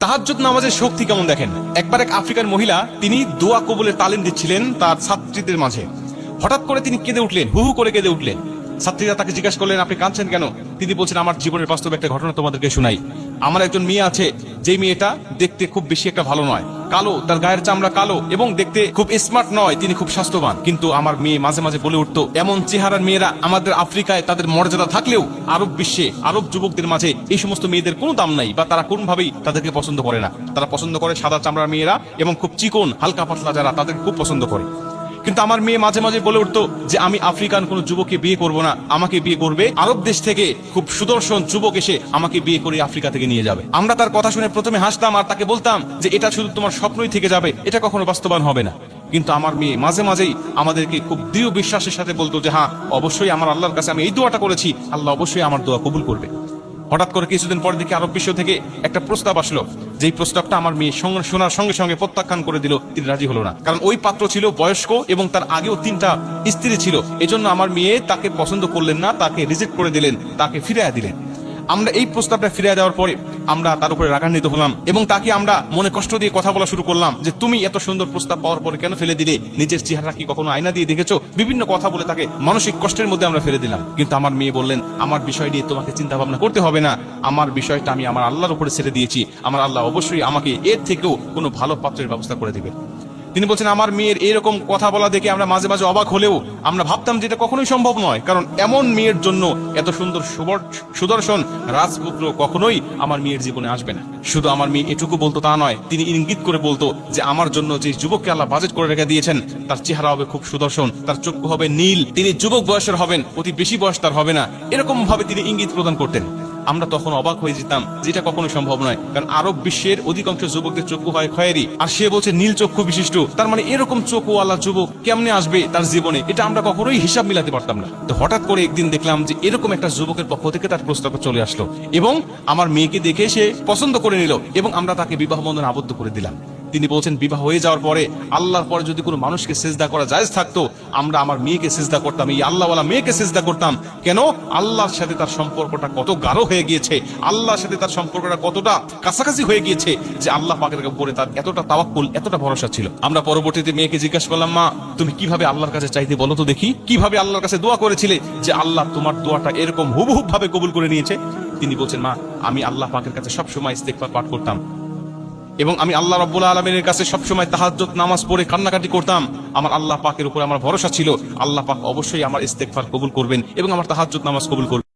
তাহাজ্জুদ নামাজের শক্তি কেমন দেখেন। একবার এক আফ্রিকান মহিলা তিনি দোয়া কবুলের তালিম দিচ্ছিলেন তার ছাত্রীদের মাঝে। হঠাৎ করে তিনি কেঁদে উঠলেন, হু হু করে কেঁদে উঠলেন। ছাত্রীরা তাকে জিজ্ঞাসা করলেন, আপনি কাঁদছেন কেন? তিনি বলছেন, আমার জীবনের বাস্তব একটা ঘটনা তোমাদেরকে শোনাই। আমার একজন মেয়ে আছে, যে মেয়েটা দেখতে খুব বেশি একটা ভালো নয়, কালো, তার গায়ের চামড়া কালো এবং দেখতে খুব স্মার্ট নয়, তিনি খুব স্বাস্থ্যবান। কিন্তু আমার মেয়ে মাঝে মাঝে বলে উঠতো, এমন চেহারার মেয়েরা আমাদের আফ্রিকায় তাদের মর্যাদা থাকলেও আরব বিশ্বে আরব যুবকদের মাঝে এই সমস্ত মেয়েদের কোনো দাম নাই, বা তারা কোনোভাবেই তাদেরকে পছন্দ করে না। তারা পছন্দ করে সাদা চামড়ার মেয়েরা এবং খুব চিকন হালকা পাতলা যারা, তাদেরকে খুব পছন্দ করে। কিন্তু আমার মেয়ে মাঝে মাঝে বলে উঠতো যে আমি আফ্রিকান কোন যুবককে বিয়ে করব না, আমাকে বিয়ে করবে আরব দেশ থেকে খুব সুদর্শন যুবক এসে আমাকে বিয়ে করে আফ্রিকা থেকে নিয়ে যাবে। আমরা তার কথা শুনে প্রথমে হাসতাম আর তাকে বলতাম যে এটা শুধু তোমার স্বপ্নই থেকে যাবে, এটা কখনো বাস্তবায়ন হবে না। কিন্তু আমার মেয়ে মাঝে মাঝেই আমাদেরকে খুব দৃঢ় বিশ্বাসের সাথে বলতো যে হ্যাঁ, অবশ্যই আমার আল্লাহর কাছে আমি এই দোয়াটা করেছি, আল্লাহ অবশ্যই আমার দোয়া কবুল করবে। হঠাৎ করে কিছুদিন পর দেখি আরব বিশ্ব থেকে একটা প্রস্তাব আসলো, যেই প্রস্তাবটা আমার মেয়ে শোনার সঙ্গে সঙ্গে প্রত্যাখ্যান করে দিল। তিনি রাজি হলো না, কারণ ওই পাত্র ছিল বয়স্ক এবং তার আগেও 3টা স্ত্রী ছিল। এজন্য আমার মেয়ে তাকে পছন্দ করলেন না, তাকে রিজেক্ট করে দিলেন, তাকে ফিরিয়ে দিলেন। আমরা এই প্রস্তাবটা ফিরিয়ে দেওয়ার পরে আমরা তার উপরে রাগান্বিত হলাম এবং তাকে আমরা মনে কষ্ট দিয়ে কথা বলা শুরু করলাম যে তুমি এত সুন্দর প্রস্তাব পাওয়ার পরে কেন ফেলে দিলে? নিজের চেহারা কি কখনো আয়না দিয়ে দেখেছো? বিভিন্ন কথা বলে তাকে মানসিক কষ্টের মধ্যে আমরা ফেলে দিলাম। কিন্তু আমার মেয়ে বললেন, আমার বিষয় নিয়ে তোমাকে চিন্তা ভাবনা করতে হবে না, আমার বিষয়টা আমি আমার আল্লাহর উপরে ছেড়ে দিয়েছি, আমার আল্লাহ অবশ্যই আমাকে এর থেকেও কোনো ভালো পাত্রের ব্যবস্থা করে দিবে। তিনি বলছেন, আমার মেয়ের এরকম কথা বলা দেখে আমরা মাঝে মাঝে অবাক হলেও আমরা ভাবতাম যে এটা কখনোই সম্ভব নয়, কারণ এমন মেয়ের জন্য এত সুন্দর সুদর্শন রাজপুত্র কখনোই আমার মেয়ের জীবনে আসবে না। শুধু আমার মেয়ে এটুকু বলতো তা নয়, তিনি ইঙ্গিত করে বলতো যে আমার জন্য যে যুবককে আল্লাহ বাজেট করে রেখে দিয়েছেন তার চেহারা হবে খুব সুদর্শন, তার চক্ষু হবে নীল, তিনি যুবক বয়সের হবেন, অতি বেশি বয়স তার হবে না, এরকম ভাবে তিনি ইঙ্গিত প্রদান করতেন। আমরা তখন অবাক হয়ে যেতাম, যেটা কখনো সম্ভব নয়, কারণ আরব বিশ্বের অধিকাংশ যুবকদের চক্ষু হয় খয়েরি, আর সে বলছে নীল চক্ষু বিশিষ্ট। তার মানে এরকম চক্ষু আল্লাহ যুবক কেমনে আসবে তার জীবনে, এটা আমরা কখনোই হিসাব মিলাতে পারতাম না। তো হঠাৎ করে একদিন দেখলাম যে এরকম একটা যুবকের পক্ষ থেকে তার প্রস্তাব চলে আসলো এবং আমার মেয়েকে দেখে সে পছন্দ করে নিল এবং আমরা তাকে বিবাহ বন্ধনে আবদ্ধ করে দিলাম। তিনি বলছেন, বিবাহ হয়ে যাওয়ার পরে আল্লাহর পরে যদি কোনো মানুষকে সেজদা করা জায়েজ থাকতো, আমরা আমার মেয়েকে সেজদা করতাম, এই আল্লাহওয়ালা মেয়েকে সেজদা করতাম। কেন? আল্লাহর সাথে তার সম্পর্কটা কত গাঢ় হয়ে গিয়েছে, আল্লাহর সাথে তার সম্পর্কটা কতটা কাছাকাছি হয়ে গিয়েছে যে আল্লাহ পাকের উপরে তার এতটা তাওয়াক্কুল, এতটা ভরসা ছিল। আমরা পরবর্তীতে মেয়েকে জিজ্ঞাসা করলাম, মা তুমি কিভাবে আল্লাহর কাছে চাইতে বলো তো দেখি, কিভাবে আল্লাহর কাছে দোয়া করেছিলে যে আল্লাহ তোমার দোয়াটা এরকম হুবহুব ভাবে কবুল করে নিয়েছে? তিনি বলছেন, মা আমি আল্লাহ পাকের কাছে সবসময় ইস্তেগফার পাঠ করতাম এবং আমি আল্লাহ রাব্বুল আলামিনের কাছে সবসময় তাহাজ্জুদ নামাজ পড়ে কান্নাকাটি করতাম। আমার আল্লাহ পাকের উপরে আমার ভরসা ছিল, আল্লাহ পাক অবশ্যই আমার ইস্তেগফার কবুল করবেন এবং আমার তাহাজ্জুদ নামাজ কবুল করবেন।